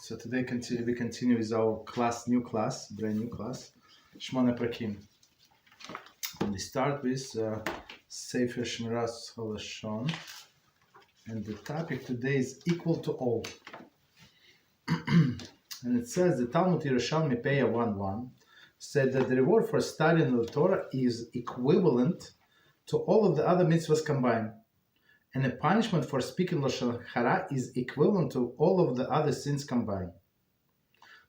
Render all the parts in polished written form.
So today we continue with our brand new class, Shemoneh Perakim. And we start with Sefer Shmiras Haloshon, and the topic today is equal to all. And it says the Talmud Yerushalmi Peah 1:1 said that the reward for studying the Torah is equivalent to all of the other mitzvahs combined. And the punishment for speaking Lashon Hara is equivalent to all of the other sins combined.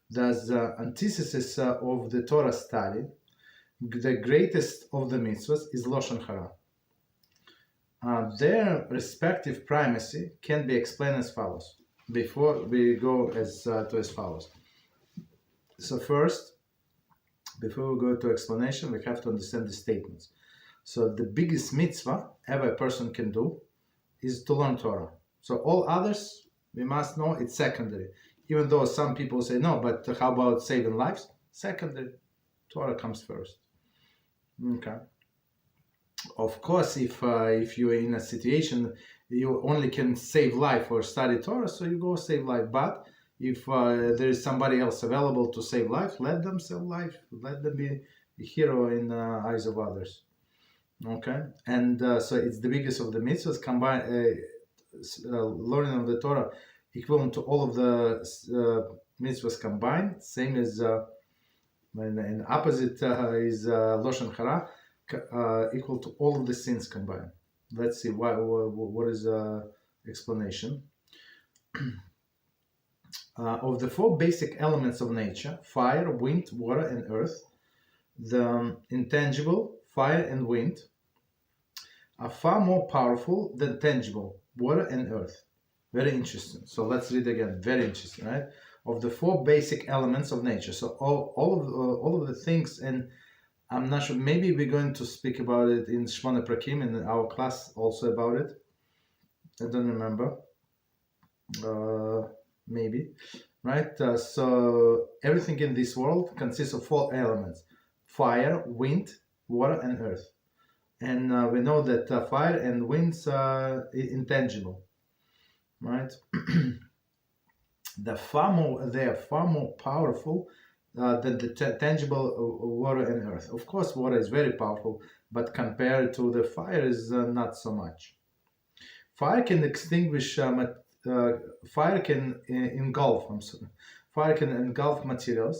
Thus, the antithesis of the Torah study, the greatest of the mitzvahs, is Lashon Hara. Their respective primacy can be explained as follows. Before we go as follows. So first, before we go to explanation, we have to understand the statements. So the biggest mitzvah ever a person can do is to learn Torah. So all others, we must know, it's secondary. Even though some people say, no, but how about saving lives? Secondary. Torah comes first. Okay. Of course, if you're in a situation you only can save life or study Torah, so you go save life. But if there is somebody else available to save life, let them save life. Let them be a hero in the eyes of others. Okay, and so it's the biggest of the mitzvahs combined. Learning of the Torah equivalent to all of the mitzvahs combined. Same as in opposite is Lashon Hara, equal to all of the sins combined. Let's see what is the explanation. Of the four basic elements of nature: fire, wind, water, and earth, the intangible, fire and wind, are far more powerful than tangible, water and earth. Very interesting. So let's read again. Very interesting, right? Of the four basic elements of nature. So all of the things, and I'm not sure, maybe we're going to speak about it in Shemoneh Perakim, in our class also about it. I don't remember. Maybe, right? So everything in this world consists of four elements: fire, wind, water, and earth. And we know that fire and winds are intangible, right? They are far more powerful than the tangible water and earth. Of course, water is very powerful, but compared to the fire is not so much. Fire can extinguish. Fire can engulf. Fire can engulf material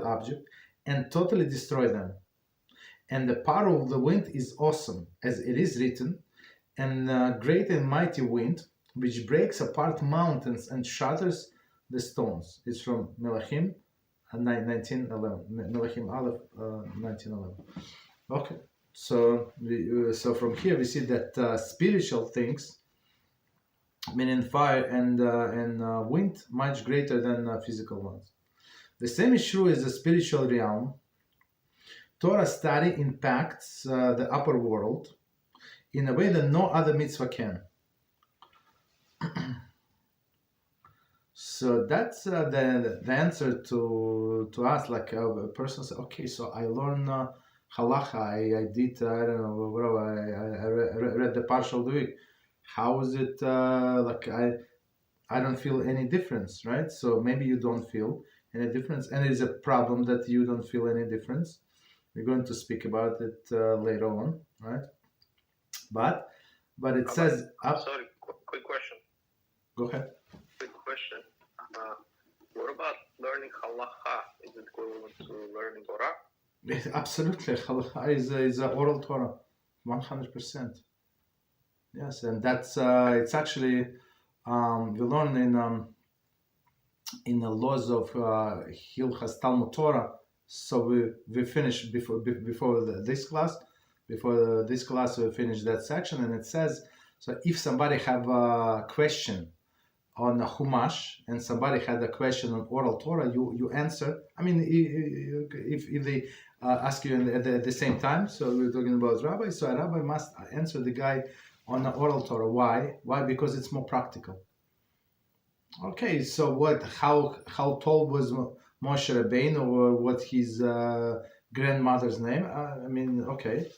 object, and totally destroy them. And the power of the wind is awesome, as it is written, and great and mighty wind, which breaks apart mountains and shatters the stones. It's from Melachim 19:11. Melachim Aleph 19:11. Okay, so from here we see that spiritual things, meaning fire and wind, much greater than physical ones. The same is true as the spiritual realm. Torah study impacts the upper world in a way that no other mitzvah can. So that's the answer to us. Like a person says, okay, so I learn halacha, I did, I don't know, whatever, I read the partial of the week. How is it like I don't feel any difference, right? So maybe you don't feel any difference, and it is a problem that you don't feel any difference. We're going to speak about it later on, right? But it says... Sorry, quick question. Go ahead. Quick question. What about learning halacha? Is it equivalent to learning Torah? Yes, absolutely. Halacha is a oral Torah, 100%. Yes, and that's it's actually we learn in the laws of Hilchas Talmud Torah. So we finished before this class. Before this class, we finished that section, and it says, so if somebody have a question on a Chumash and somebody had a question on oral Torah, you answer. I mean, if they ask you at the same time, so we're talking about Rabbi, so a Rabbi must answer the guy on the oral Torah. Why? Why? Because it's more practical. Okay, so how tall was Moshe Rabbeinu, or what his grandmother's name? I mean, okay,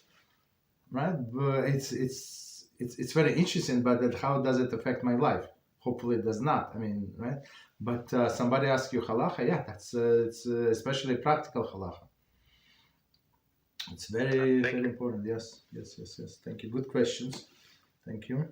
right? But it's very interesting, but how does it affect my life? Hopefully it does not. I mean, right? But somebody asks you halacha, yeah, that's it's especially practical halacha. It's very, very important. Yes. Thank you. Good questions. Thank you.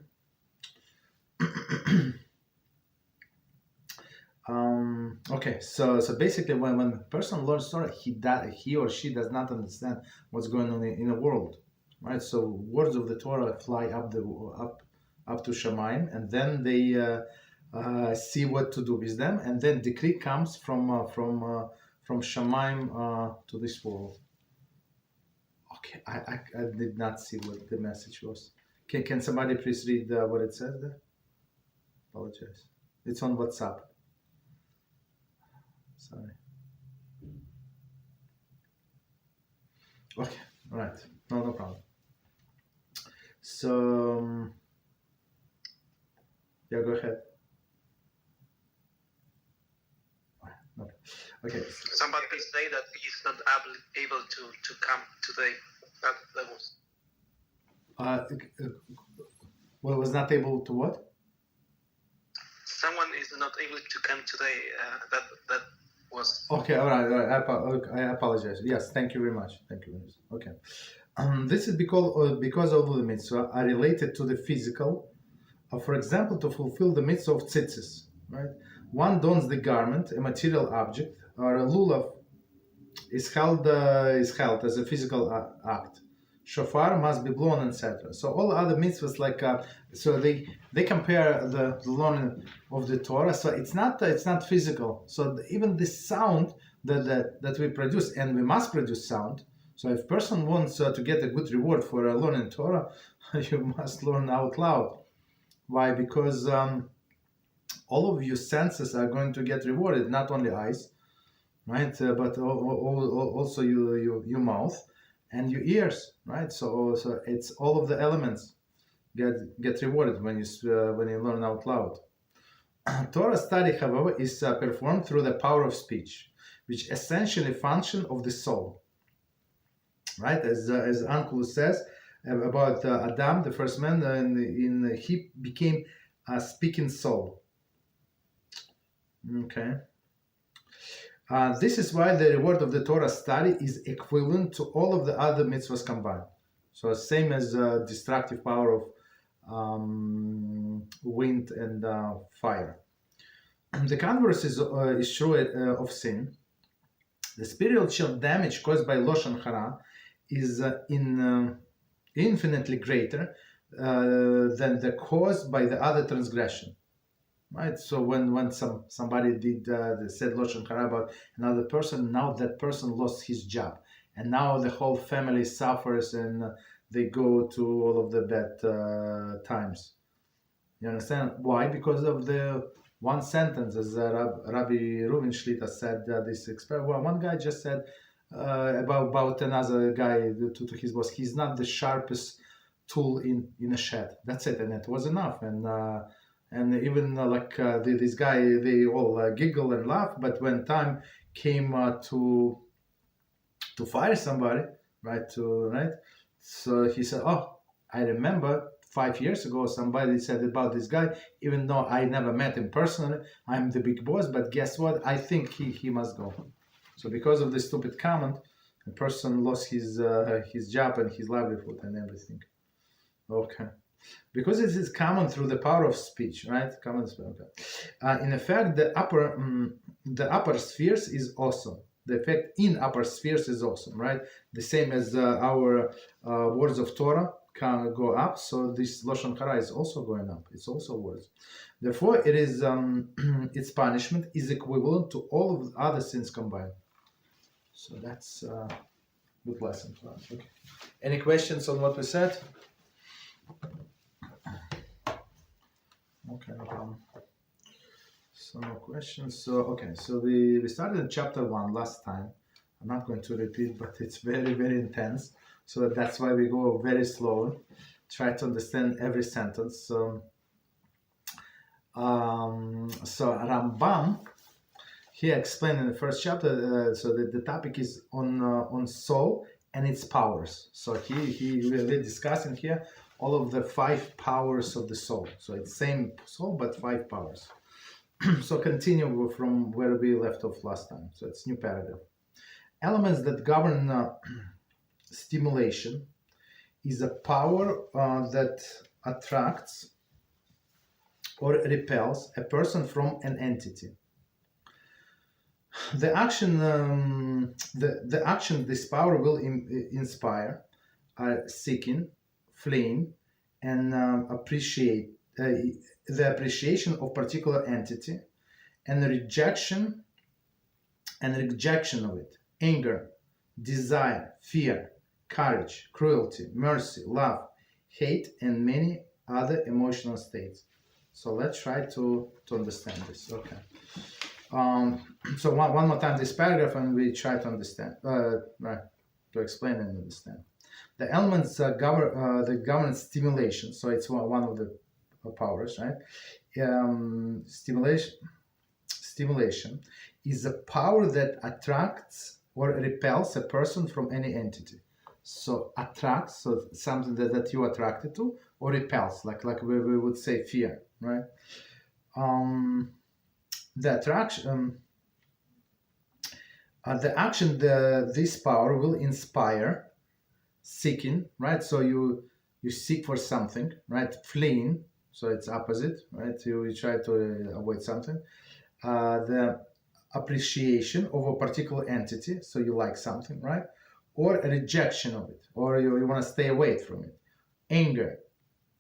Okay, so basically, when a person learns Torah, he or she does not understand what's going on in the world, right? So words of the Torah fly up to Shammai, and then they see what to do with them, and then decree comes from Shammai to this world. Okay, I did not see what the message was. Can somebody please read what it says there? Apologize. It's on WhatsApp. Sorry. Okay, all right. No problem. So, yeah, go ahead. No. Okay. Somebody say that he's not able to come today. That was. Well, was not able to what? Someone is not able to come today. That was. Okay, all right. I apologize. Yes, thank you very much. Okay. This is because all the mitzvah are related to the physical. For example, to fulfill the mitzvah of tzitzis, right? One dons the garment, a material object, or a lulav is held as a physical act. Shofar must be blown, etc. So all other mitzvahs, like so they compare the learning of the Torah. So it's not physical. So even the sound that we produce, and we must produce sound. So if person wants to get a good reward for learning Torah, you must learn out loud. Why? Because all of your senses are going to get rewarded, not only eyes, right? But also your mouth and your ears, right? So it's all of the elements get rewarded when you learn out loud. Torah study, however, is performed through the power of speech, which essentially function of the soul, right? As Uncle says about Adam, the first man, he became a speaking soul. Okay. This is why the reward of the Torah study is equivalent to all of the other mitzvahs combined. So same as destructive power of wind and fire. The converse is true of sin. The spiritual damage caused by Lashon Hara is infinitely greater than the caused by the other transgression. Right, so when somebody said Lashon Hara about another person, now that person lost his job, and now the whole family suffers, and they go to all of the bad times. You understand why? Because of the one sentence, as Rabbi Reuven Shlita said. One guy just said about another guy to his boss, he's not the sharpest tool in a shed. That's it, and it was enough. And even this guy, they all giggle and laugh. But when time came to fire somebody, right? So he said, "Oh, I remember 5 years ago somebody said about this guy. Even though I never met him personally, I'm the big boss. But guess what? I think he must go." So because of this stupid comment, a person lost his job and his livelihood and everything. Okay. Because it is common through the power of speech, right? Okay. In effect, the upper spheres is awesome. The effect in upper spheres is awesome, right? The same as our words of Torah can go up, so this Lashon Hara is also going up. It's also words. Therefore, it is its punishment is equivalent to all of the other sins combined. So that's a good lesson for us. Okay. Any questions on what we said? Okay, no problem. So no questions. So okay, so we started in chapter 1 last time. I'm not going to repeat, but it's very, very intense. So that's why we go very slowly. Try to understand every sentence. So Rambam, he explained in the first chapter. So the topic is on soul and its powers. So he really discussing here all of the 5 powers of the soul. So it's same soul, but 5 powers. So continue from where we left off last time. So it's new paragraph. Elements that govern stimulation is a power that attracts or repels a person from an entity. The action this power will inspire are seeking, fleeing, and the appreciation of particular entity, and rejection of it, anger, desire, fear, courage, cruelty, mercy, love, hate, and many other emotional states. So let's try to understand this. Okay. So one more time this paragraph, and we try to understand, to explain and understand. The elements that govern stimulation. So it's one of the powers, right? Stimulation is a power that attracts or repels a person from any entity. So attracts, so something that you attracted to, or repels, like we would say fear, right? The action, this power will inspire seeking, right? So you seek for something, right? Fleeing, so it's opposite, right? You try to avoid something. The appreciation of a particular entity, so you like something, right? Or a rejection of it, or you want to stay away from it. Anger,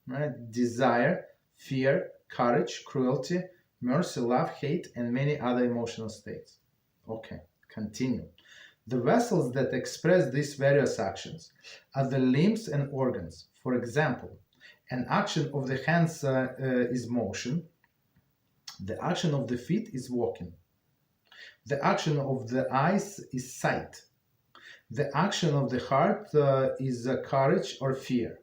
right? Desire, fear, courage, cruelty, mercy, love, hate, and many other emotional states. Okay, continue. The vessels that express these various actions are the limbs and organs. For example, an action of the hands is motion. The action of the feet is walking. The action of the eyes is sight. The action of the heart is courage or fear.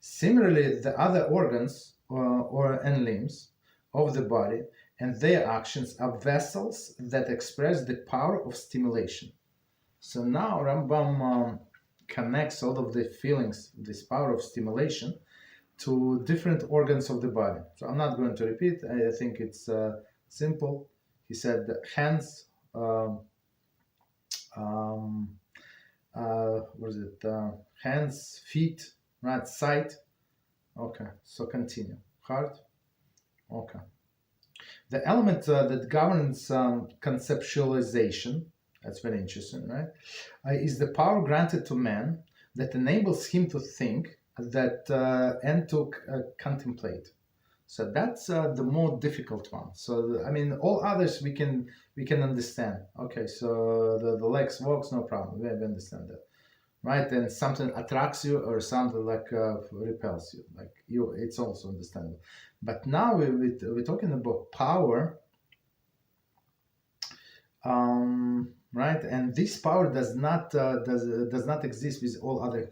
Similarly, the other organs and limbs of the body and their actions are vessels that express the power of stimulation. So now Rambam connects all of the feelings, this power of stimulation, to different organs of the body. So I'm not going to repeat. I think it's simple. He said the hands, hands, feet, right, sight. Okay, so continue. Heart. Okay. The element that governs conceptualization, that's very interesting, right, is the power granted to man that enables him to think and to contemplate. So that's the more difficult one. So I mean, all others we can understand. Okay, so the legs walks, no problem. We understand that, right? And something attracts you or something like repels you, like you. It's also understandable. But now we're talking about power, right? And this power does not exist with all other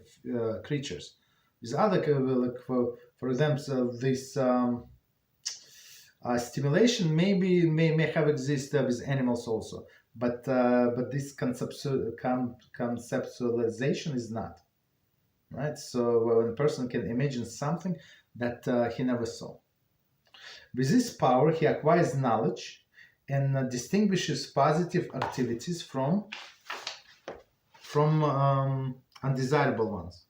creatures. With other, like for example, this stimulation may have existed with animals also, but this conceptualization is not, right? So when a person can imagine something that he never saw. With this power, he acquires knowledge and distinguishes positive activities from undesirable ones.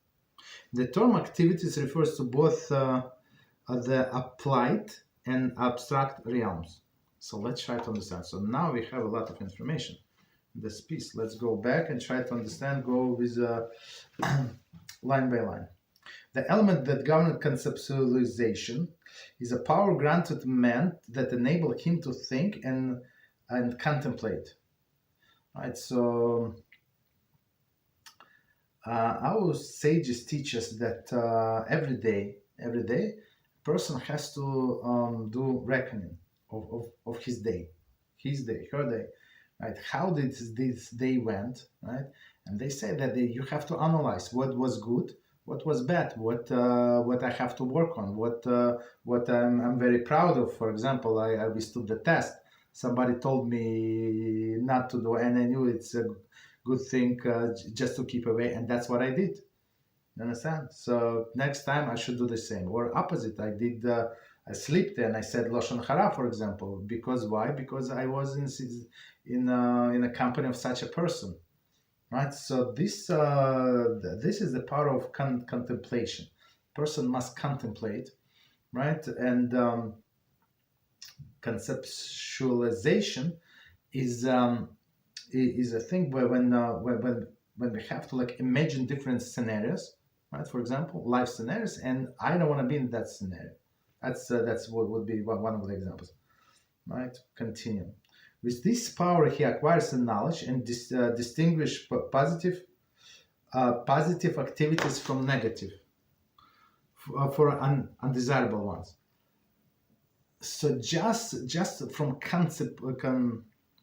The term activities refers to both the applied and abstract realms. So let's try to understand. So now we have a lot of information in this piece. Let's go back and try to understand, go with line by line. The element that governs conceptualization is a power granted to man that enables him to think and contemplate. Right, so our sages teach us that every day, a person has to do reckoning of his day, her day, right? How did this day went, right? And they say that you have to analyze what was good, what was bad, what I have to work on, what I'm very proud of. For example, I withstood the test. Somebody told me not to do, and I knew it's a good thing just to keep away, and that's what I did. You understand? So next time I should do the same. Or opposite, I slept and I said Lashon Hara, for example. Because why? Because I was in a company of such a person, right? So this is the power of contemplation. Person must contemplate, right? And conceptualization is is a thing where when we have to like imagine different scenarios, right? For example, life scenarios, and I don't want to be in that scenario. That's what would be one of the examples, right? Continue. With this power, he acquires the knowledge and distinguish positive activities from negative, for undesirable ones. So just from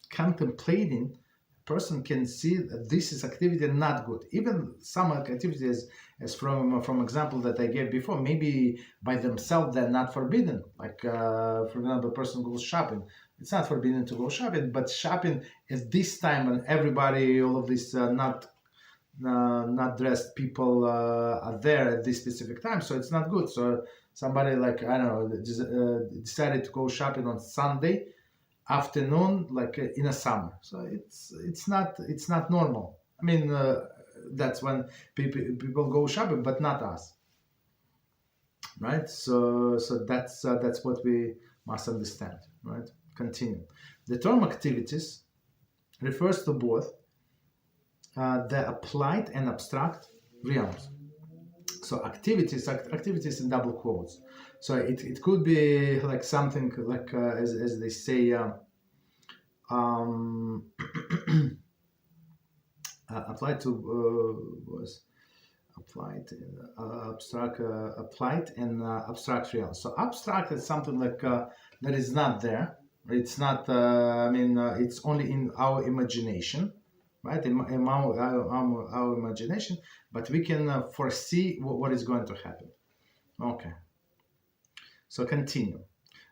contemplating, person can see that this is activity not good. Even some activities, as from example that I gave before, maybe by themselves they're not forbidden. Like for example, a person goes shopping. It's not forbidden to go shopping, but shopping at this time when everybody, all of these not dressed people are there at this specific time, so it's not good. So somebody like I don't know decided to go shopping on Sunday afternoon, like in a summer. So it's not normal. I mean, that's when people go shopping, but not us, right? So that's what we must understand, right? Continue. The term activities refers to both the applied and abstract realms. So activities in double quotes. So it could be like something like as they say applied to was applied and abstract realms. So abstract is something like that is not there. It's not. It's only in our imagination, right? In our imagination, but we can foresee what is going to happen. Okay. So continue.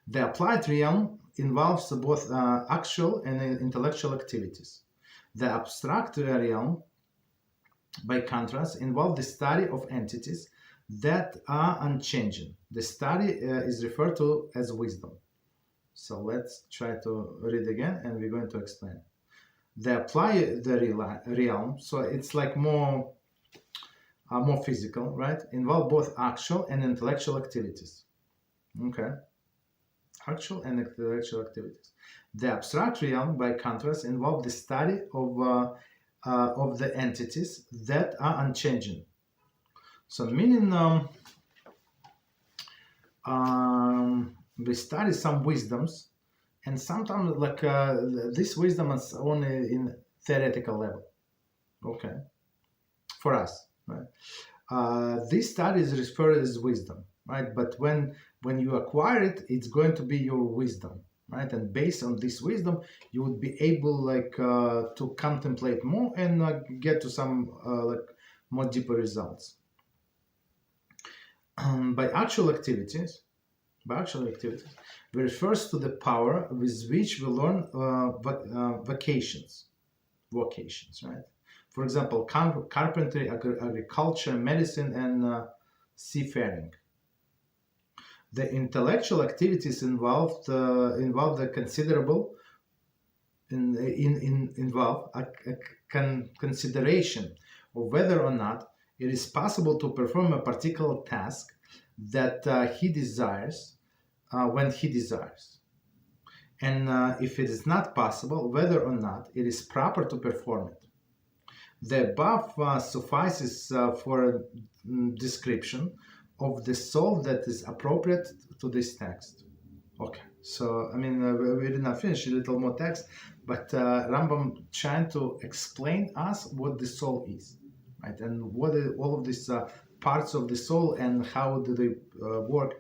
The applied realm involves both actual and intellectual activities. The abstract realm, by contrast, involves the study of entities that are unchanging. The study is referred to as wisdom. So let's try to read again, and we're going to explain. The applied realm, so it's like more physical, right? Involve both actual and intellectual activities. Okay. Actual and intellectual activities. The abstract realm, by contrast, involve the study of the entities that are unchanging. So meaning we study some wisdoms, and sometimes like this wisdom is only in theoretical level. Okay, for us, right? This study is referred as wisdom, right? But when you acquire it, it's going to be your wisdom, right? And based on this wisdom, you would be able like to contemplate more and get to some like more deeper results. By actual activities, refers to the power with which we learn vocations, right? For example, carpentry, agriculture, medicine, and seafaring. The intellectual activities involve the considerable involve a consideration of whether or not it is possible to perform a particular task that he desires when he desires, and if it is not possible, whether or not it is proper to perform it. The above suffices for a description of the soul that is appropriate to this text. Okay, so I mean we did not finish, a little more text, but Rambam trying to explain us what the soul is, right? And what are all of these parts of the soul and how do they work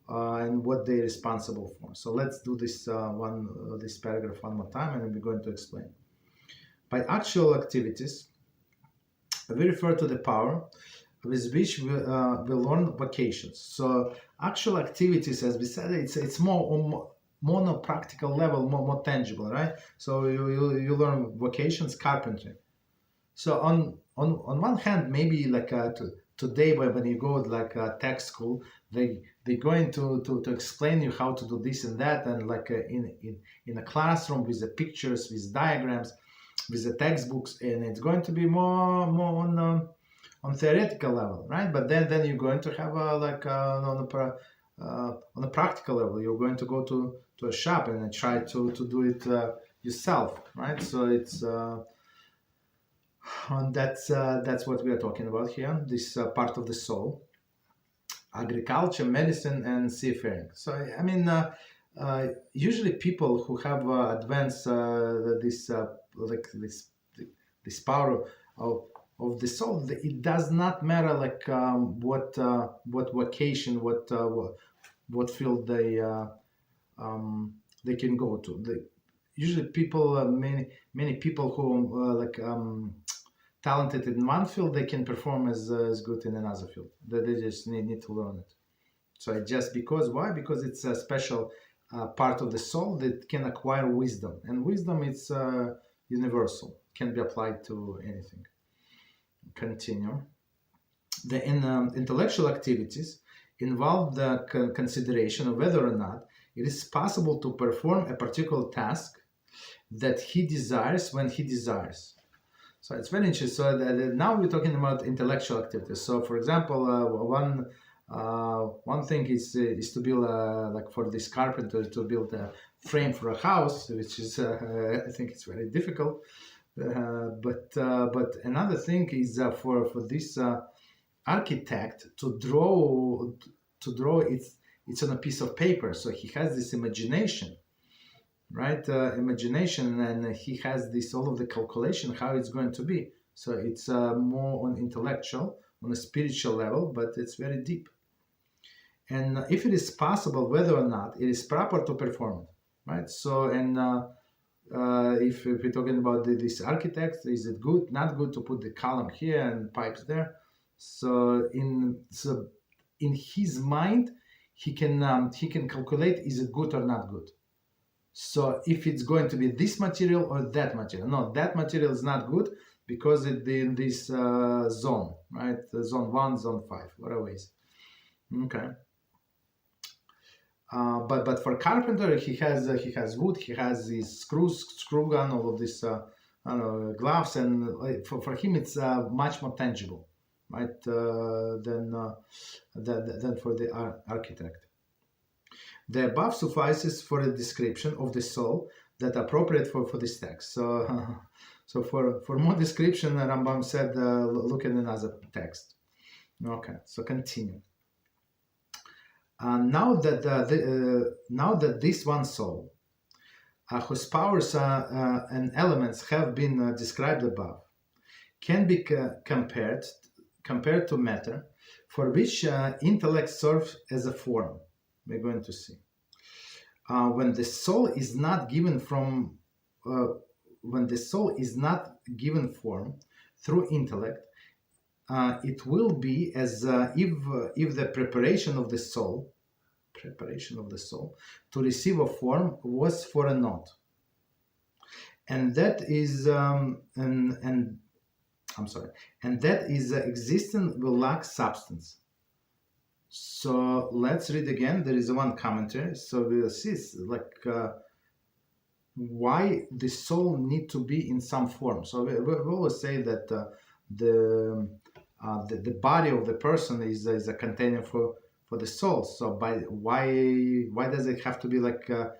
and what they're responsible for. So let's do this this paragraph one more time, and we're going to explain. By actual activities, we refer to the power with which we learn vocations. So actual activities, as we said, it's more on a practical level, more tangible, right? So you learn vocations, carpentry. So on one hand, maybe like to today when you go like tech school, they're going to explain you how to do this and that, and like in a classroom with the pictures, with diagrams, with the textbooks, and it's going to be more on theoretical level, right? But then you're going to have on a practical level, you're going to go to a shop and try to do it yourself, right? So it's and that's what we are talking about here. This part of the soul, agriculture, medicine, and seafaring. So I mean, usually people who have advanced this power of the soul, it does not matter like what vocation, what field they can go to. Usually people, many people who talented in one field, they can perform as good in another field. They just need to learn it. So just because, why? Because it's a special part of the soul that can acquire wisdom, and wisdom is universal, can be applied to anything. Continue. The intellectual activities involve the consideration of whether or not it is possible to perform a particular task that he desires when he desires. So it's very interesting. So now we're talking about intellectual activities. So for example, one thing is to build like for this carpenter to build a frame for a house, which is I think it's very difficult. But another thing is for this architect to draw it's on a piece of paper. So he has this imagination, right? Imagination, and he has this all of the calculation how it's going to be. So it's more on intellectual, on a spiritual level, but it's very deep. And if it is possible, whether or not it is proper to perform it, right? So and if we're talking about this architect, is it good, not good to put the column here and pipes there? So in his mind, he can calculate, is it good or not good. So if it's going to be this material or that material, no, that material is not good because it's in this zone, right? Zone 1, zone 5, whatever it is. Okay. But for carpenter, he has wood, he has these screws, screw gun, all of this gloves, and for him it's much more tangible, right? Than for the architect. The above suffices for a description of the soul that appropriate for this text. So so for more description, Rambam said look at another text. Okay, so continue. Now that this one soul, whose powers and elements have been described above, can be compared to matter, for which intellect serves as a form. We're going to see. When the soul is not given form through intellect, it will be as if the preparation of the soul to receive a form was for a knot, and that is existence will lack substance. So let's read again. There is one commentary. So we'll see like why the soul need to be in some form. So we always say that the body of the person is a container for the soul. So why does it have to be like a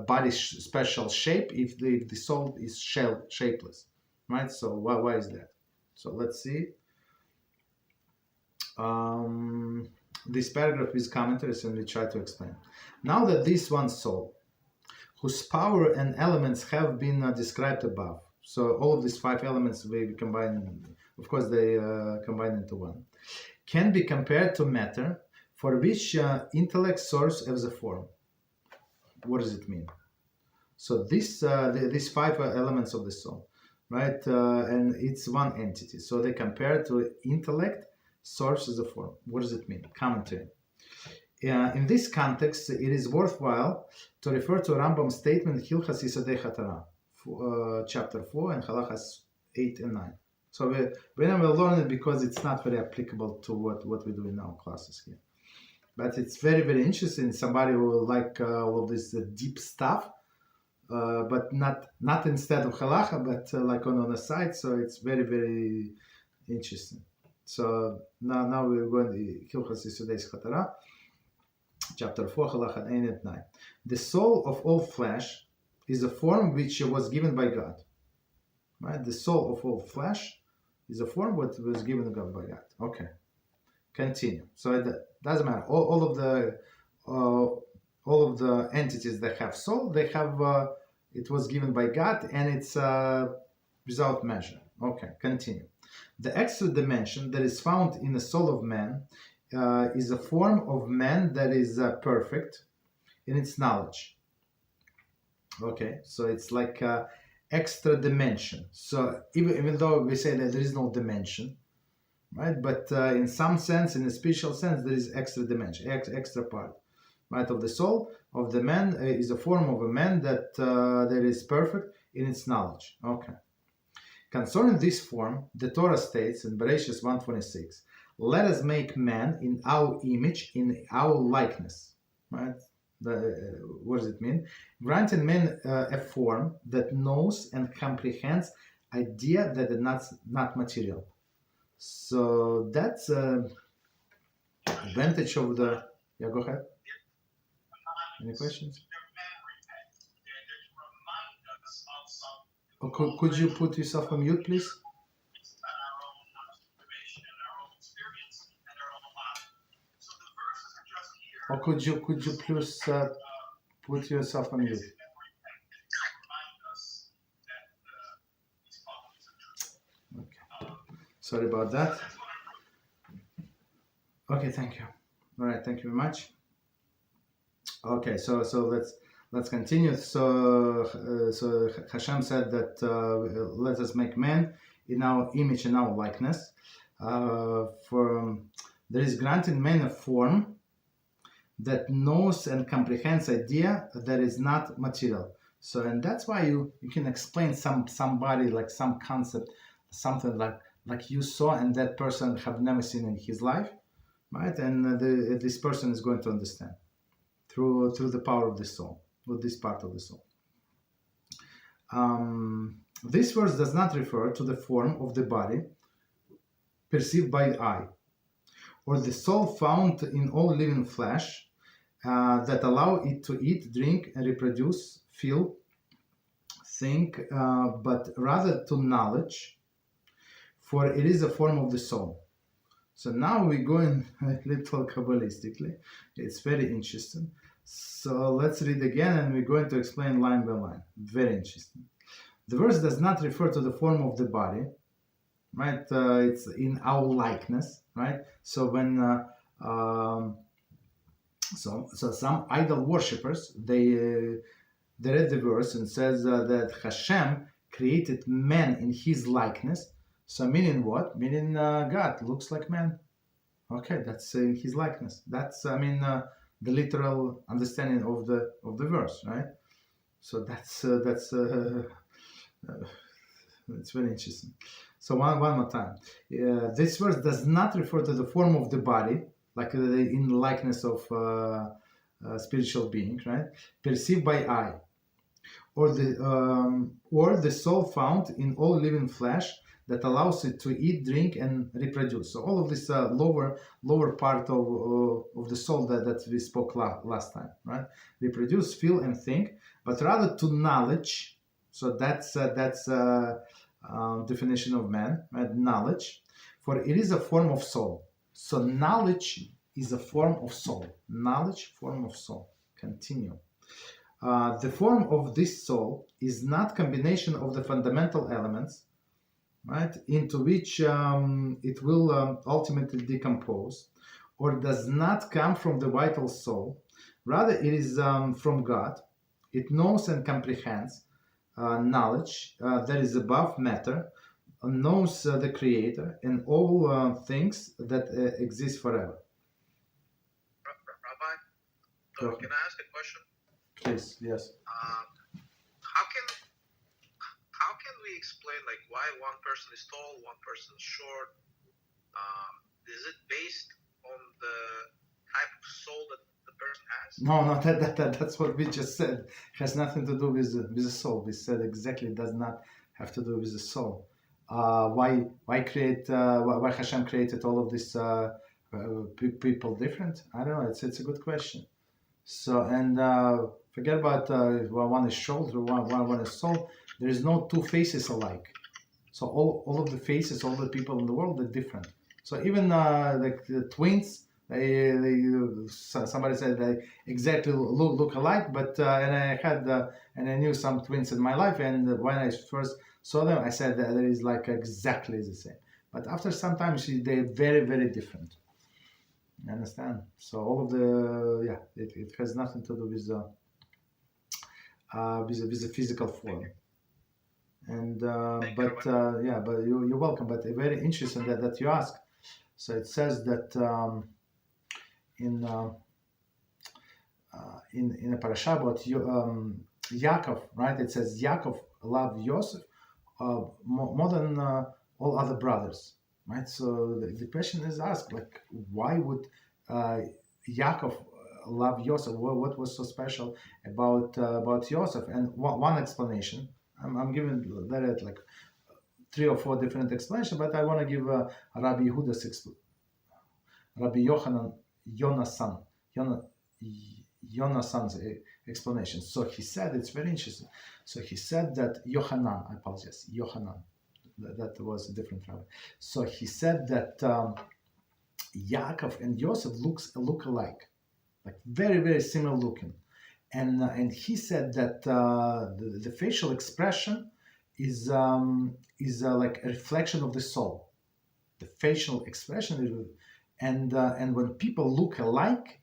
body special shape if the soul is shapeless, right? So why is that? So let's see. This paragraph is commentaries, and we try to explain. Now that this one soul, whose power and elements have been described above, so all of these 5 elements we combine, of course they combine into one, can be compared to matter, for which intellect serves as a form. What does it mean? So these 5 elements of the soul, right? And it's one entity. So they compare to intellect serves as a form. What does it mean? Commentary. In this context, it is worthwhile to refer to Rambam's statement Hilchas Yisodei HaTorah, chapter 4 and Halachos 8 and 9. So we never learn it because it's not very applicable to what we do in our classes here. But it's very, very interesting. Somebody who will like all of this deep stuff, but not instead of halacha, but like on the side. So it's very, very interesting. So now we're going to Hilchos Yesodei Chatara, chapter 4, halacha 8 and 9. The soul of all flesh is a form which was given by God. Right? The soul of all flesh is a form what was given to God by God. Okay. Continue. So it doesn't matter. All of the entities that have soul, they have it was given by God, and it's without measure. Okay, continue. The extra dimension that is found in the soul of man is a form of man that is perfect in its knowledge. Okay, so it's like extra dimension. So even though we say that there is no dimension, right? But in some sense, in a spiritual sense, there is extra dimension, extra part, right? Of the soul of the man is a form of a man that is perfect in its knowledge. Okay. Concerning this form, the Torah states in Bereshit 1:26, "Let us make man in our image, in our likeness." Right? What does it mean? Granting man a form that knows and comprehends idea that is not material. So that's advantage of the. Yeah, go ahead. Any questions? Or could you put yourself on mute, please? Or could you please put yourself on mute? Okay. Sorry about that. Okay, thank you. All right, thank you very much. Okay, so let's continue. So HaShem said that let us make man in our image and our likeness. There is granted man a form that knows and comprehends idea that is not material. So, and that's why you can explain somebody like some concept, something like you saw and that person have never seen in his life, right? And this person is going to understand through the power of the soul, with this part of the soul. This verse does not refer to the form of the body perceived by the eye, or the soul found in all living flesh that allow it to eat, drink, and reproduce, feel, think, but rather to knowledge, for it is a form of the soul. So now we're going a little Kabbalistically. It's very interesting. So let's read again, and we're going to explain line by line. Very interesting. The verse does not refer to the form of the body, right? It's in our likeness, right? So when so some idol worshippers, they read the verse and says that HaShem created man in his likeness. So meaning what? Meaning God looks like man. Okay, that's in his likeness. That's the literal understanding of the verse, right? So that's it's very interesting. So one more time. This verse does not refer to the form of the body, like in the likeness of spiritual being, right? Perceived by eye, or the soul found in all living flesh that allows it to eat, drink, and reproduce. So all of this lower part of the soul that we spoke last time, right? Reproduce, feel, and think, but rather to knowledge. So that's definition of man, right? Knowledge, for it is a form of soul. So knowledge is a form of soul. Knowledge, form of soul. Continue. The form of this soul is not combination of the fundamental elements, right, into which it will ultimately decompose, or does not come from the vital soul. Rather, it is from God. It knows and comprehends knowledge that is above matter, knows the Creator and all things that exist forever. Rabbi, can I ask a question? Please, yes. How can we explain like why one person is tall, one person is short? Is it based on the type of soul that the person has? No, that's what we just said. It has nothing to do with the soul. We said exactly it does not have to do with the soul. Why Hashem created all of these people different? I don't know. It's a good question. So and forget about one is shoulder, one is soul. There is no two faces alike. So all of the faces, all the people in the world are different. So even like the twins, somebody said they exactly look alike, but and I knew some twins in my life, and when I first saw them, I said that there is like exactly the same. But after some time, they're very, very different. You understand? So all of the it has nothing to do with the physical form. And but you're welcome. But very interesting that you ask. So it says that in a parasha about Yaakov, right? It says Yaakov loved Yosef more than all other brothers, right? So the question is asked, like, why would Yaakov love Yosef? What was so special about Yosef? And one explanation, I'm giving that like 3 or 4 different explanations, but I want to give Rabbi Yehuda's Rabbi Yonassan's explanation. So he said, it's very interesting. So he said that Yohanan, I apologize, Yohanan, that was a different rabbi. So he said that Yaakov and Yosef look alike, like very, very similar looking. And he said that the facial expression is like a reflection of the soul. The facial expression is, and when people look alike,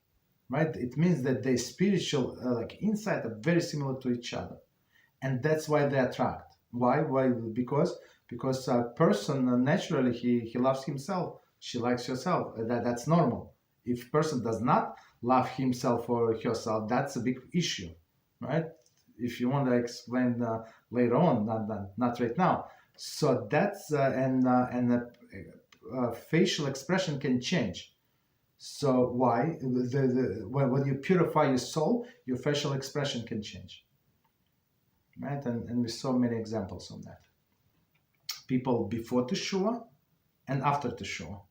right, it means that their spiritual like insight are very similar to each other, and that's why they attract. Why? Because a person naturally he loves himself. She likes herself. That's normal. If a person does not love himself or herself, that's a big issue, right? If you want to explain later on, not right now. So that's facial expression can change. So why? When you purify your soul, your facial expression can change, right? And we saw many examples on that. People before Teshuvah and after Teshuvah,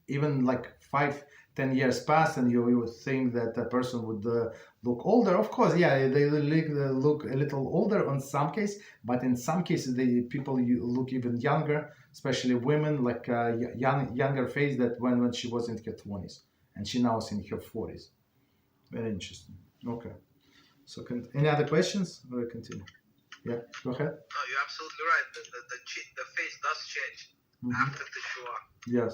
even like 5-10 years pass, and you would think that a person would look older. Of course, yeah, they look a little older on some case, but in some cases, people look even younger, especially women, like younger face that when she was in her 20s, and she now is in her 40s. Very interesting. Okay. So any other questions? Or continue? Yeah, go ahead. No, you're absolutely right. The face does change after Teshuvah. Yes.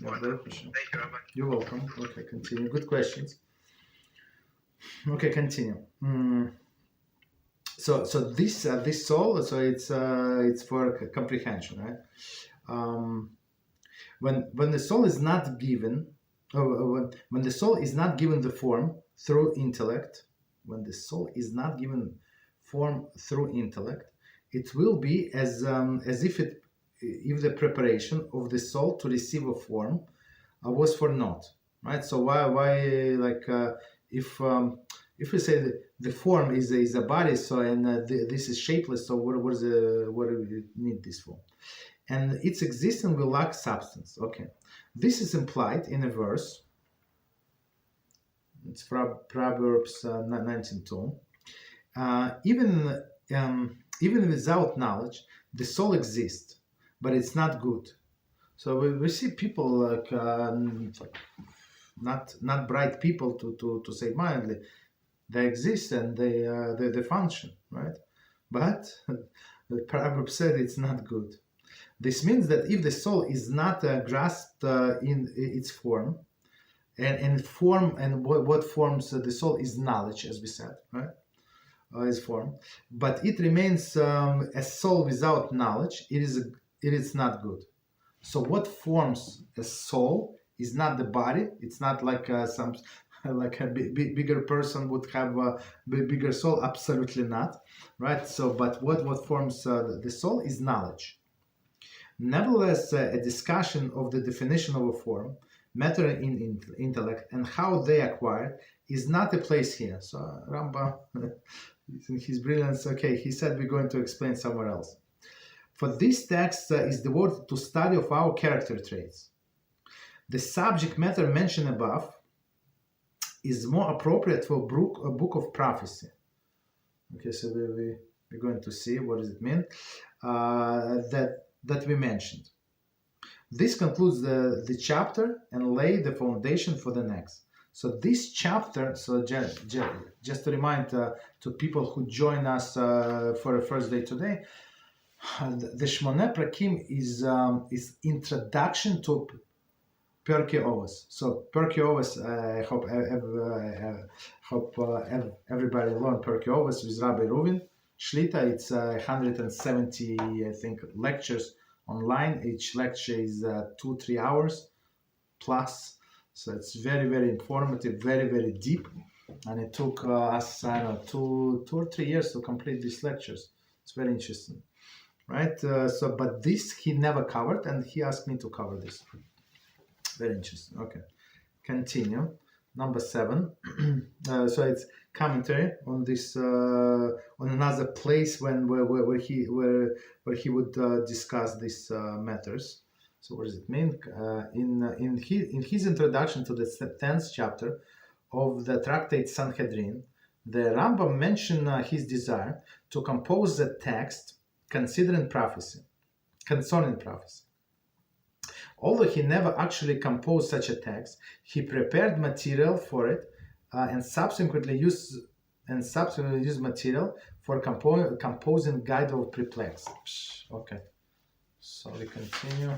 Yeah, very Thank you, Rabbi. You're welcome. Okay, continue. Good questions. Okay, continue. So this soul, so it's for comprehension, right? When the soul is not given, when the soul is not given the form through intellect, when the soul is not given form through intellect, it will be as if the preparation of the soul to receive a form was for naught, right? So why like if we say the form is a body, so and this is shapeless, so what do we need this for? And its existence will lack substance. Okay, this is implied in a verse. It's Proverbs 19:2. Even without knowledge, the soul exists, but it's not good. So we see people like not bright people to say mildly. They exist and they function, right? But the Proverbs said it's not good. This means that if the soul is not grasped in its form, and form and what forms the soul is knowledge, as we said, right? Is form, but it remains a soul without knowledge. It is not good. So what forms a soul is not the body. It's not like some like a bigger person would have a bigger soul. Absolutely not, right? So, but what forms the soul is knowledge. Nevertheless, a discussion of the definition of a form, matter in intellect, and how they acquire is not a place here. So Rambam, in his brilliance, okay, he said we're going to explain somewhere else. For this text is devoted to study of our character traits. The subject matter mentioned above is more appropriate for a book of prophecy. Okay, so we're going to see what does it mean that we mentioned. This concludes the chapter and lay the foundation for the next. So this chapter, so just to remind to people who join us for the first day today, the Shemoneh Perakim is introduction to Pirkei Avot. So Pirkei Avot, I hope everybody learned Pirkei Avot with Rabbi Reuven Shlita. It's 170, I think, lectures online. Each lecture is 2-3 hours plus. So it's very, very informative, very, very deep. And it took us, I don't know, 2 or 3 years to complete these lectures. It's very interesting, right? But this he never covered, and he asked me to cover this. Very interesting. Okay, continue. Number 7. So it's commentary on this on another place where he would discuss these matters. So what does it mean? In his introduction to the 10th chapter of the tractate Sanhedrin, the Rambam mentioned his desire to compose a text concerning prophecy. Although he never actually composed such a text, he prepared material for it and subsequently used material for composing Guide of Perplexed. Okay, so we continue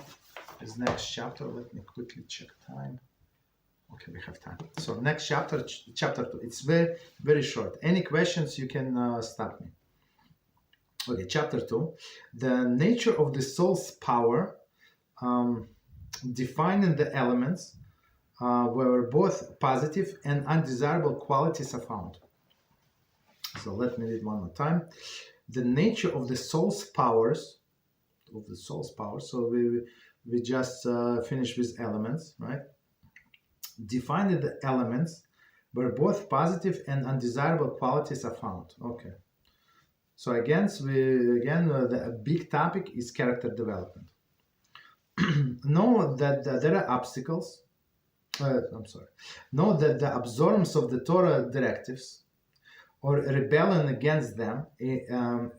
this next chapter. Let me quickly check time. Okay, we have time. So next chapter, chapter 2. It's very, very short. Any questions, you can stop me. Okay, chapter 2. The nature of the soul's power, defining the elements where both positive and undesirable qualities are found. So let me read one more time. The nature of the soul's powers, So we just finished with elements, right? Defining the elements where both positive and undesirable qualities are found. Okay. So the big topic is character development. Know that there are obstacles. Know that the observance of the Torah directives or rebellion against them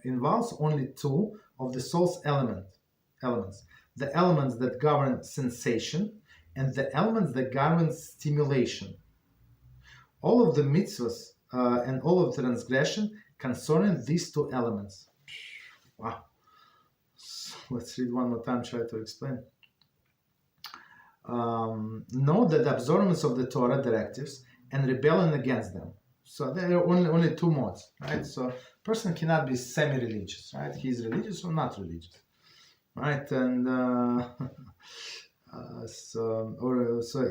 involves only 2 of the soul's elements: the elements that govern sensation and the elements that govern stimulation. All of the mitzvahs and all of the transgression concerning these 2 elements. Wow. So let's read one more time, try to explain. Know that the observance of the Torah directives and rebellion against them. So there are only 2 modes, right? So person cannot be semi-religious, right? He's religious or not religious, right? And so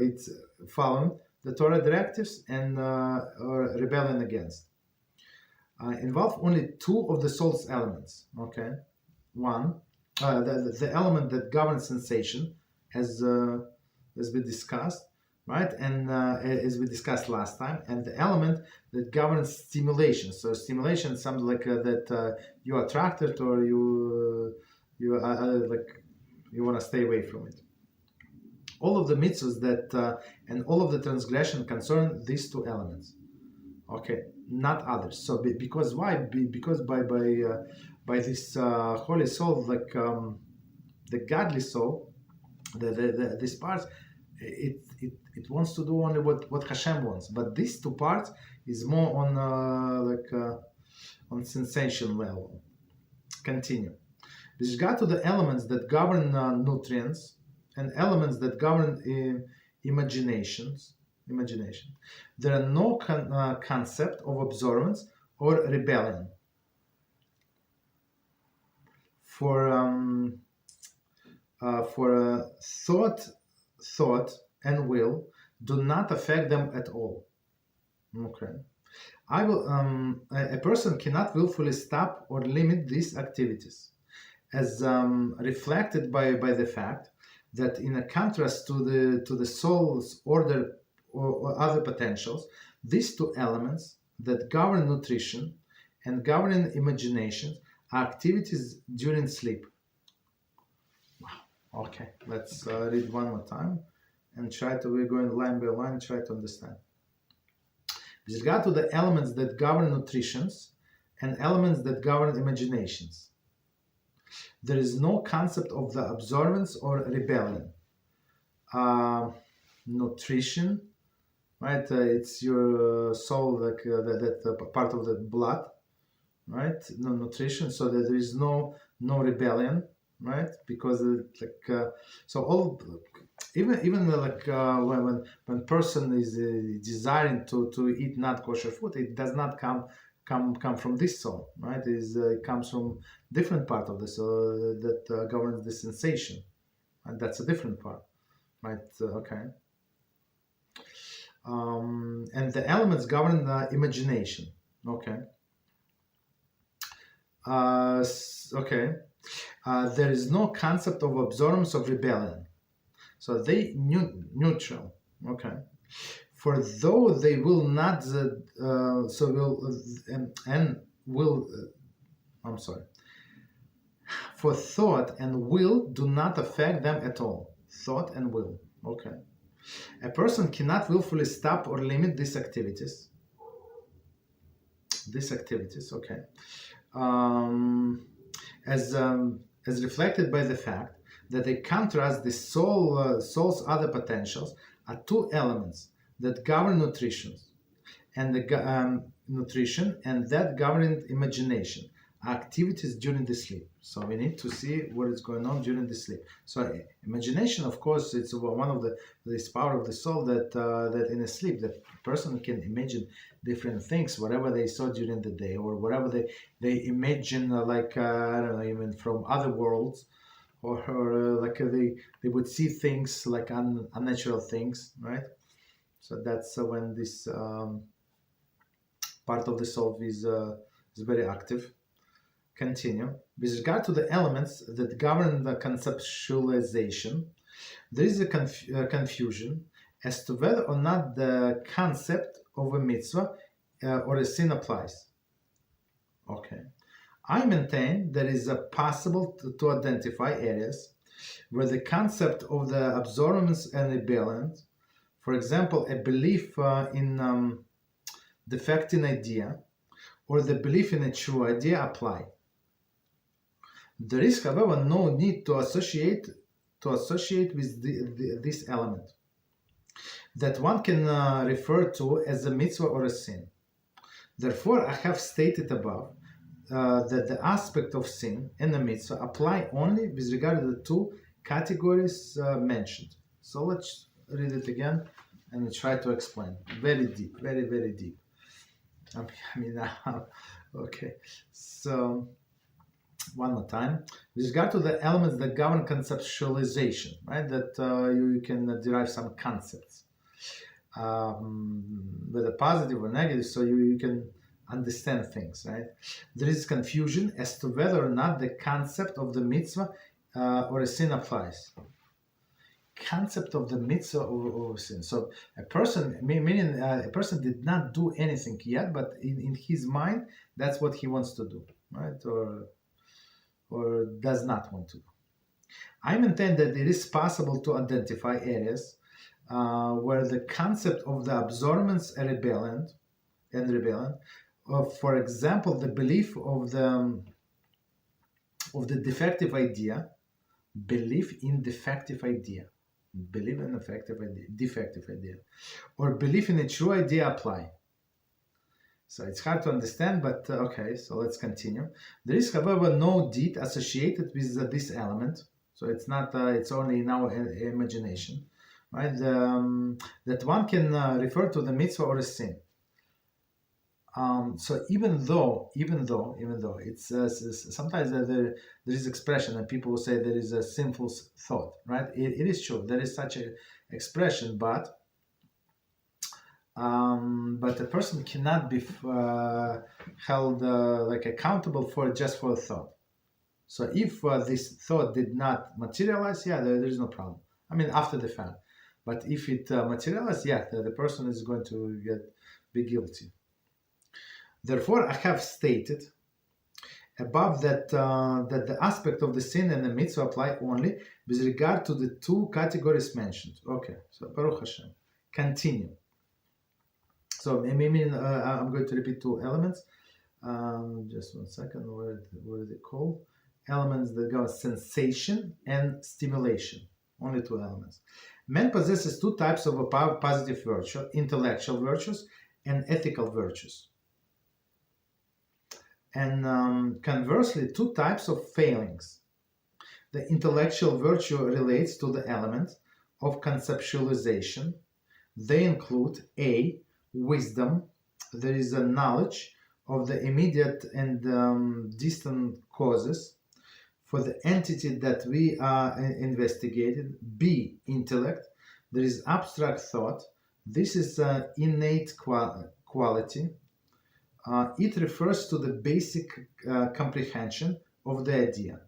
it's following the Torah directives and or rebellion against. Involve only 2 of the soul's elements. Okay, one, the element that governs sensation, as we discussed, right? And as we discussed last time, and the element that governs stimulation. So stimulation is something like that you are attracted or you want to stay away from it. All of the mitzvahs that and all of the transgression concern these 2 elements. Okay, not others. So because why? Because by this holy soul, like the godly soul, this part, it wants to do only what HaShem wants. But these 2 parts is more on on sensation level. Continue. With regard to the elements that govern nutrients and elements that govern imagination, there are no concept of observance or rebellion. For thought and will do not affect them at all. Okay. A person cannot willfully stop or limit these activities, as reflected by the fact that, in a contrast to the soul's order or other potentials, these two elements that govern nutrition and govern imagination are activities during sleep. Wow. Okay, let's read one more time and we're going line by line, try to understand. With regard to the elements that govern nutritions and elements that govern imaginations, there is no concept of the observance or rebellion. Nutrition, right? It's your soul, like that part of the blood, right? No nutrition, so that there is no rebellion, right? Because so all, even like when person is desiring to eat not kosher food, it does not come from this soul, right? It comes from different part of the soul that governs the sensation, and that's a different part, right? Okay. And the elements govern the imagination. Okay. Okay. There is no concept of observance of rebellion, so they neutral. Okay. For though they will not, so will and will. I'm sorry. For thought and will do not affect them at all. Thought and will. Okay. A person cannot willfully stop or limit these activities. Okay. As reflected by the fact that they contrast the soul's other potentials are two elements that govern nutrition and that govern imagination, activities during the sleep. So we need to see what is going on during the sleep. So imagination, of course, it's one of this power of the soul that in a sleep that person can imagine different things, whatever they saw during the day, or whatever they imagine, I don't know, even from other worlds, or like they would see things like unnatural things, right? So that's when this part of the soul is very active. Continue. With regard to the elements that govern the conceptualization, there is a confusion as to whether or not the concept of a mitzvah or a sin applies. Okay. I maintain that it is possible to identify areas where the concept of the observance and rebellion, for example, a belief in defecting idea or the belief in a true idea, apply. There is, however, no need to associate with this element that one can refer to as a mitzvah or a sin. Therefore, I have stated above that the aspect of sin and the mitzvah apply only with regard to the two categories mentioned. So let's read it again and try to explain. Very deep, very, very deep. Okay. So one more time. With regard to the elements that govern conceptualization, right? That you can derive some concepts, whether positive or negative, so you can understand things, right? There is confusion as to whether or not the concept of the mitzvah or a sin applies. Concept of the mitzvah or sin. So a person, meaning a person did not do anything yet, but in his mind, that's what he wants to do, right? Or does not want to do. I maintain that it is possible to identify areas where the concept of the observance and rebellion, for example, the belief of the defective idea, belief in defective idea, or belief in a true idea apply. So it's hard to understand, but okay, so let's continue. There is, however, no deed associated with this element, so it's not, it's only in our imagination, right? That one can refer to the mitzvah or a sin. So even though it's sometimes there is expression and people will say there is a sinful thought, right? It is true, there is such an expression, but but a person cannot be held like accountable for just for a thought. So if this thought did not materialize, yeah, there is no problem. I mean, after the fact. But if it materializes, yeah, the person is going to be guilty. Therefore, I have stated above that that the aspect of the sin and the mitzvah apply only with regard to the two categories mentioned. Okay, so Baruch Hashem. Continue. So maybe I'm going to repeat two elements. Just 1 second. What are they called? Elements that go sensation and stimulation. Only two elements. Man possesses two types of a positive virtue: intellectual virtues and ethical virtues. And conversely, two types of failings. The intellectual virtue relates to the element of conceptualization. They include A, wisdom. There is a knowledge of the immediate and distant causes for the entity that we are investigating. B, intellect. There is abstract thought. This is an innate quality. It refers to the basic comprehension of the idea.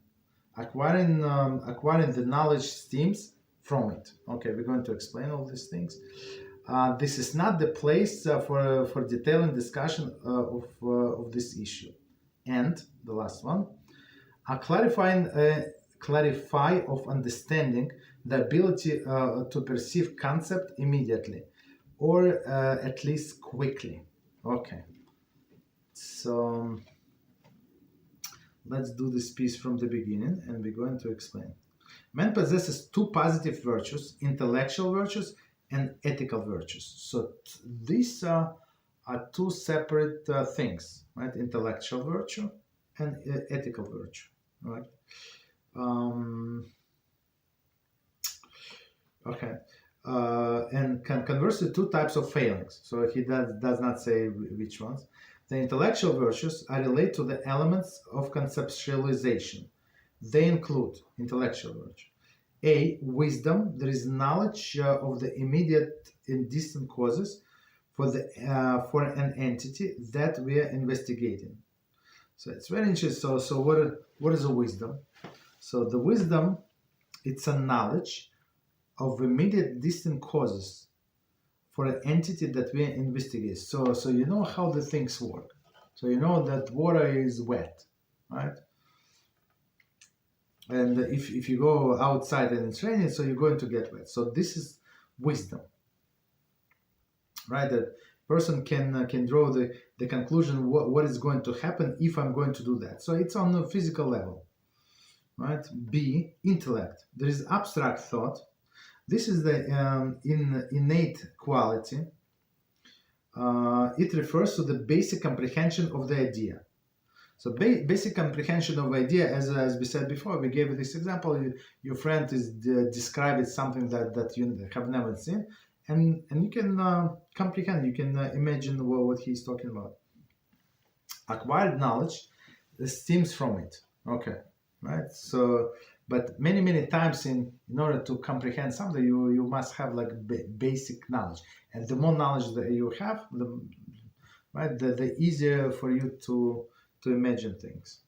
Acquiring the knowledge stems from it. Okay, we're going to explain all these things. This is not the place for detailed discussion of this issue. And the last one, clarify of understanding the ability to perceive concept immediately, or at least quickly. Okay. So let's do this piece from the beginning, and we're going to explain. Man possesses two positive virtues: intellectual virtues and ethical virtues. So these are two separate things, right? Intellectual virtue and ethical virtue, right? Okay. And conversely, two types of failings. So he does not say which ones. The intellectual virtues are related to the elements of conceptualization. They include intellectual virtue. A, wisdom. There is knowledge of the immediate and distant causes for an entity that we are investigating. So it's very interesting. So what is a wisdom? So the wisdom, it's a knowledge of immediate distant causes for an entity that we investigate. So you know how the things work. So you know that water is wet, right? And if you go outside and it's raining, so you're going to get wet. So this is wisdom, right? That person can draw the conclusion what is going to happen if I'm going to do that. So it's on a physical level, right? B, intellect. There is abstract thought. This is the innate quality. It refers to the basic comprehension of the idea. So basic comprehension of idea, as we said before, we gave this example. Your friend is describing something that you have never seen, and you can comprehend, you can imagine what he's talking about. Acquired knowledge stems from it. Okay, right? So, but many times in order to comprehend something, you must have like basic knowledge, and the more knowledge that you have, the easier for you to imagine things.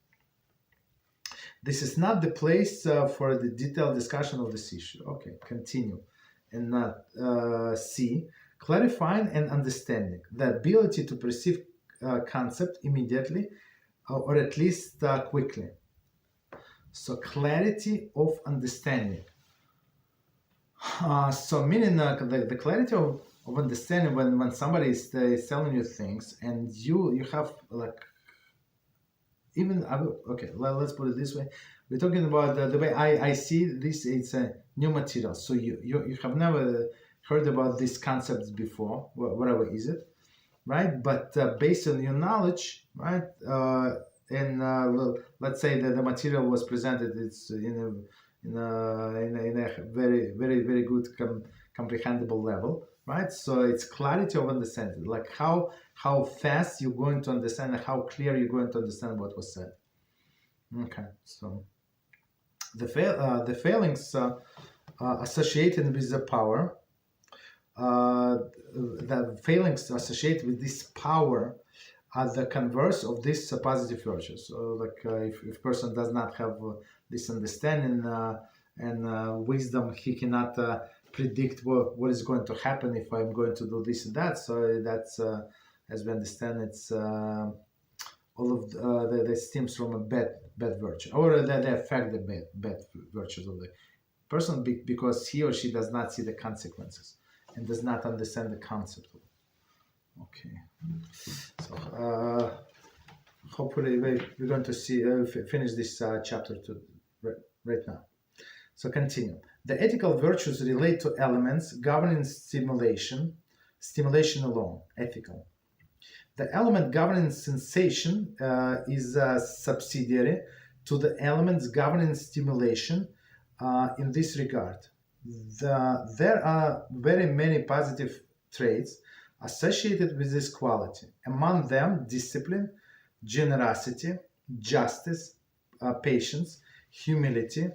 This is not the place for the detailed discussion of this issue. Okay, continue. And C, clarifying and understanding the ability to perceive concept immediately or at least quickly. So clarity of understanding. So meaning the clarity of understanding when somebody is telling you things and you have like, even, okay, let's put it this way. We're talking about the way I see this. It's a new material. So you have never heard about these concepts before, whatever is it, right? But based on your knowledge, right, and let's say that the material was presented, it's in a very, very, very good comprehensible level, right? So it's clarity of understanding, like how fast you're going to understand and how clear you're going to understand what was said. Okay, so the failings associated with the power the failings associated with this power are the converse of this positive virtues. So, if person does not have this understanding and wisdom, he cannot predict what is going to happen if I'm going to do this and that. So that's, as we understand, it's all of the stems from a bad virtue, or they affect the bad virtues of the person because he or she does not see the consequences and does not understand the concept of it. Okay, so hopefully we're going to see finish this chapter right now. So continue. The ethical virtues relate to elements governing stimulation alone, ethical. The element governing sensation is subsidiary to the elements governing stimulation in this regard. There are very many positive traits associated with this quality. Among them, discipline, generosity, justice, patience, humility,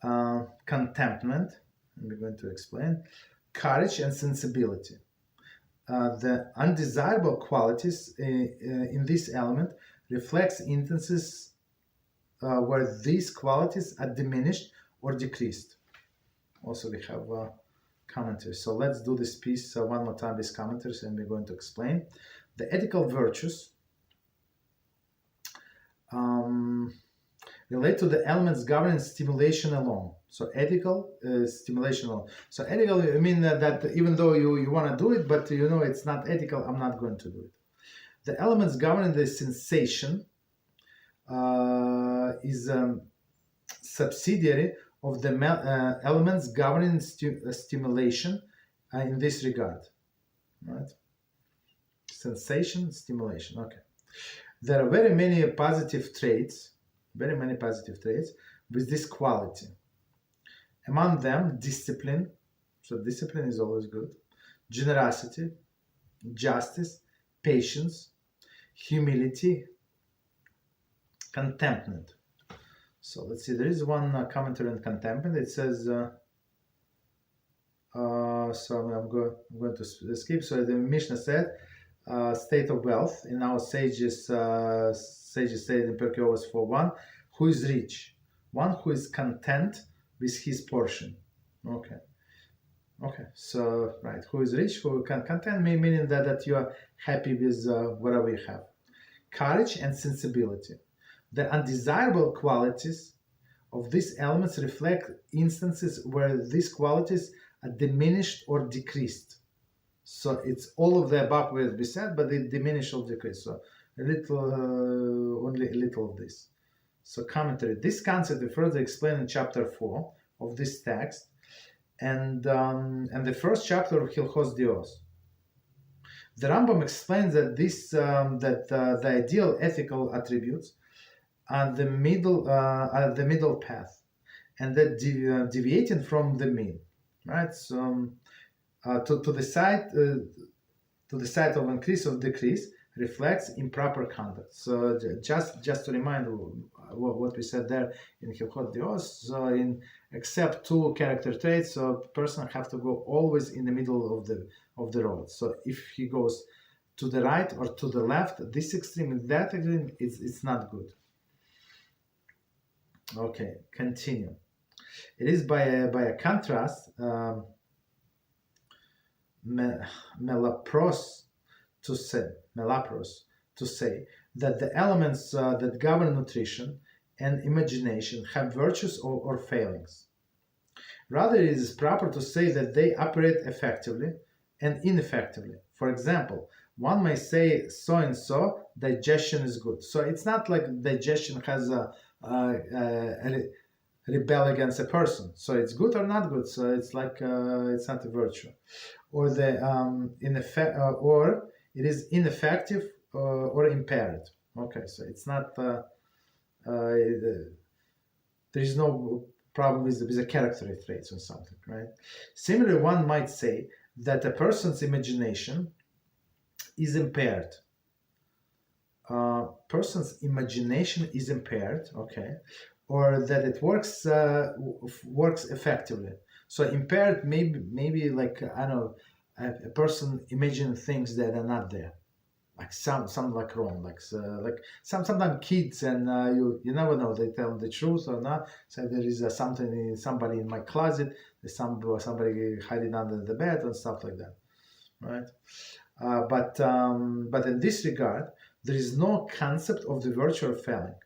contentment, I'm going to explain, courage and sensibility. The undesirable qualities in this element reflects instances where these qualities are diminished or decreased. Also, we have commentaries. So let's do this piece one more time, these commentaries, and we're going to explain. The ethical virtues relate to the elements governing stimulation alone. So ethical stimulation alone. So ethical, I mean that even though you want to do it, but you know it's not ethical, I'm not going to do it. The elements governing the sensation is subsidiary of the elements governing stimulation in this regard. Right? Sensation, stimulation. Okay. There are very many positive traits with this quality. Among them, discipline. So discipline is always good. Generosity, justice, patience, humility, contentment. So let's see, there is one commentary on contentment. It says, so I'm going to skip. So the Mishnah said, state of wealth. In our sages said in Pirkei Avot 4:1, who is rich? One who is content with his portion. Okay. So right, who is rich? Who can content, meaning that you are happy with whatever you have. Courage and sensibility. The undesirable qualities of these elements reflect instances where these qualities are diminished or decreased. So it's all of the above will be said, but they diminish or decrease. So only a little of this. So commentary. This concept is further explained in chapter 4 of this text, and the first chapter of Hilchos Dios. The Rambam explains that the ideal ethical attributes are the middle path, and that deviating from the mean, right? So to the side of increase or decrease reflects improper conduct. So just to remind what we said there in Hilchot Dios, so except two character traits, so a person have to go always in the middle of the road. So if he goes to the right or to the left, this extreme and that extreme, it's not good. Okay, continue. It is by a contrast, melapros to say that the elements that govern nutrition and imagination have virtues or failings. Rather, it is proper to say that they operate effectively and ineffectively. For example, one may say so and so digestion is good. So it's not like digestion has a rebel against a person. So it's good or not good. So it's like it's not a virtue, or or it is ineffective or impaired. Okay, so it's not. There is no problem with the character traits or something, right? Similarly, one might say that a person's imagination is impaired. Person's imagination is impaired, okay, or that it works effectively. So impaired, maybe like I don't know, a person imagine things that are not there, like some like wrong, like sometimes kids and you never know they tell the truth or not. So there is somebody in my closet, there's somebody hiding under the bed and stuff like that, right? But in this regard, there is no concept of the virtue of failing.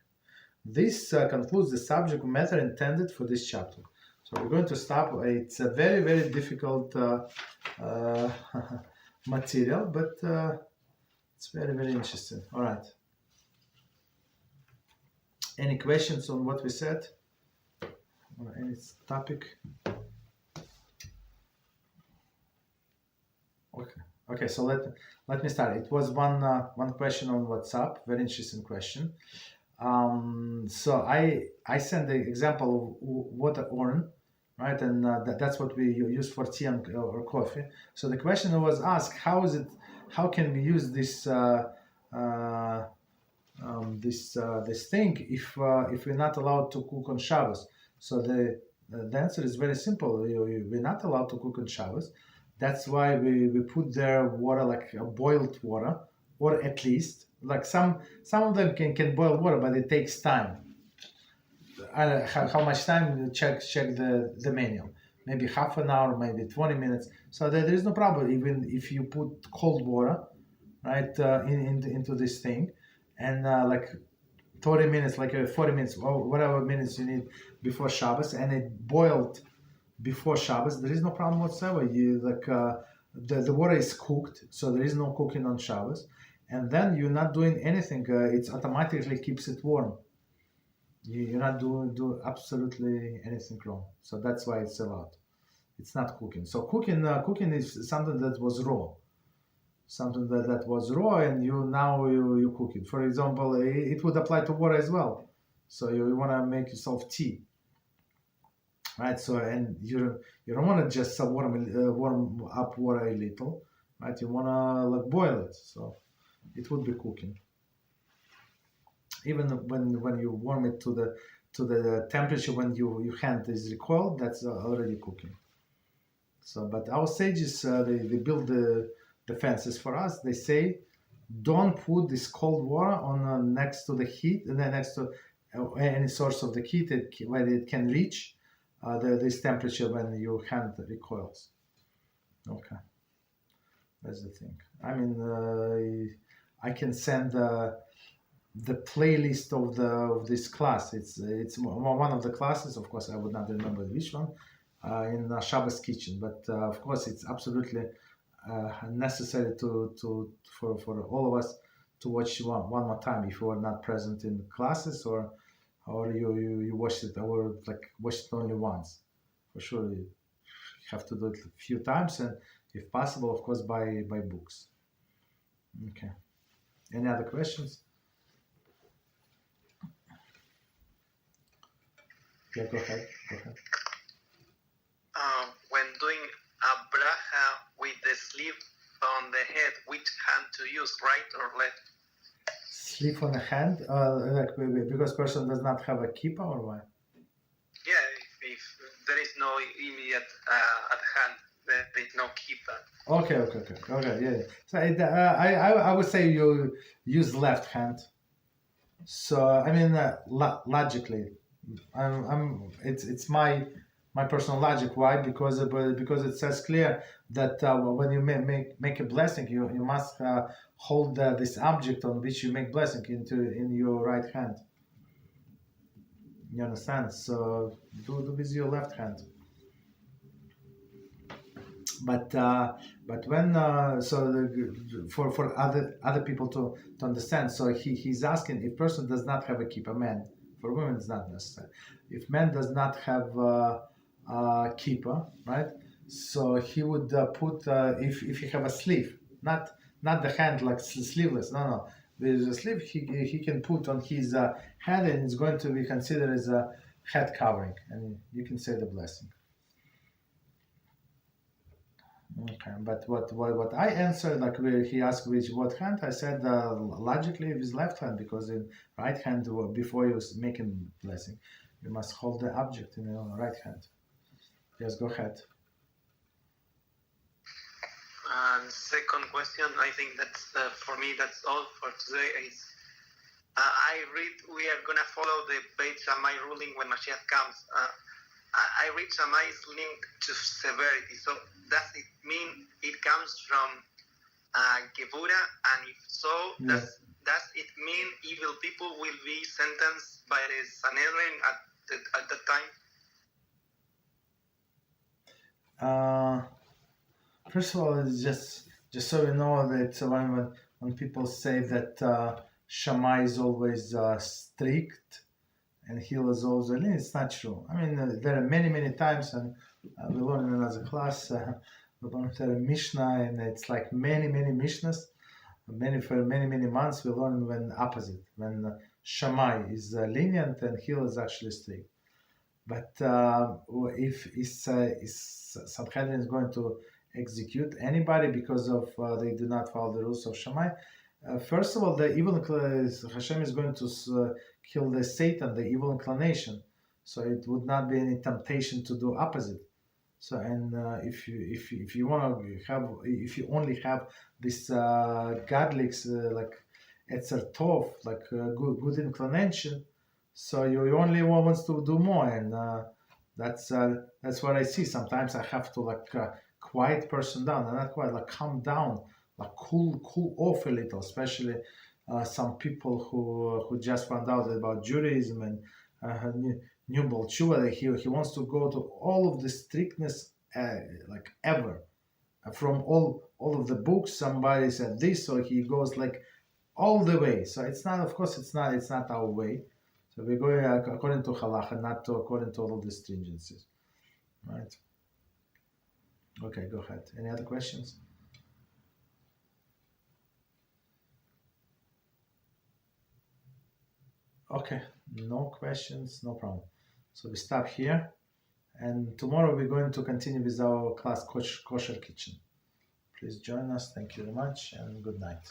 This concludes the subject matter intended for this chapter. So we're going to stop. It's a very, very difficult material, but it's very, very interesting. All right. Any questions on what we said? Or any topic? Okay. Okay. So let me start. It was one question on WhatsApp. Very interesting question. So I sent the example of water urn, right? And that's what we use for tea or coffee. So the question was asked: how can we use this this thing if we're not allowed to cook on Shabbos? So the answer is very simple. We're not allowed to cook on Shabbos. That's why we put there water, like boiled water, or at least like some of them can boil water, but it takes time. I don't know how much time you check the manual. Maybe half an hour, maybe 20 minutes. So there is no problem even if you put cold water, right, into this thing, and like 30 minutes, like 40 minutes, or whatever minutes you need before Shabbos, and it boiled before Shabbos. There is no problem whatsoever. You like the water is cooked, so there is no cooking on Shabbos, and then you're not doing anything. It automatically keeps it warm. You're not doing absolutely anything wrong. So that's why it's allowed. It's not cooking. So cooking is something that was raw. Something that was raw, and you cook it. For example, it would apply to water as well. So you want to make yourself tea, right? So and you don't want to just warm up water a little, right? You want to like boil it. So it would be cooking. Even when you warm it to the temperature when your hand is recoiled, that's already cooking. So, but our sages they build the fences for us. They say, don't put this cold water on next to the heat, and then next to any source of the heat where it can reach this temperature when your hand recoils. Okay, that's the thing. I mean, I can send the playlist of this class. It's one of the classes. Of course, I would not remember which one in Shabbos kitchen, but of course, it's absolutely necessary for all of us to watch one more time if you are not present in classes or you watched it or like watched it only once. For sure, you have to do it a few times, and if possible, of course, by books. Okay. Any other questions? Yeah, go ahead. When doing a bracha with the sleeve on the head, which hand to use, right or left? Sleeve on the hand, like because person does not have a kippah, or why? Yeah, if there is no immediate at hand, there is no kippah. Okay, yeah. So I would say you use left hand. So I mean, logically, it's my personal logic. Why? Because it says clear that when you make a blessing, you must hold this object on which you make blessing in your right hand. You understand? So do with your left hand. But when for other people to understand, so he's asking if person does not have a kippah, man. For women it's not necessary. If man does not have kippah, right? So he would put if he have a sleeve, not the hand like sleeveless. No. There's a sleeve he can put on his head, and it's going to be considered as a head covering, and you can say the blessing. Okay, but what I answered, like he asked what hand, I said logically with left hand, because in right hand before you making blessing, you must hold the object in your right hand. Yes, go ahead. And second question, I think that's for me. That's all for today. I read we are gonna follow the Beit Shammai ruling when Mashiach comes. I read Shammai is linked to severity. So does it mean it comes from Gevura? And if so, does it mean evil people will be sentenced by the Sanhedrin at that time? First of all, it's just so you know that when people say that Shammai is always strict and Hillel is always lenient, it's not true. I mean, there are many times, and we learned in another class, we learned a Mishnah, and it's like many Mishnahs. For many months, we learn when opposite, when Shammai is lenient and Hillel is actually strict. But if Sanhedrin is going to execute anybody because of they do not follow the rules of Shammai, first of all, the evil HaShem is going to kill the Satan, the evil inclination. So it would not be any temptation to do opposite. So and if you want to have, if you only have this godly like etzer tov, like good inclination, so you only wants to do more, and that's what I see. Sometimes I have to like quiet person down, and not quite like calm down, like cool off a little, especially some people who just found out about Judaism and new Bolshua. He wants to go to all of the strictness like ever from all of the books. Somebody said this, so he goes like all the way. So it's not, of course, it's not our way. So we're going according to halacha, not according to all of the stringencies, right? Okay, go ahead. Any other questions? Okay, no questions, no problem. So we stop here, and tomorrow we're going to continue with our class Kosher Kitchen. Please join us. Thank you very much, and good night.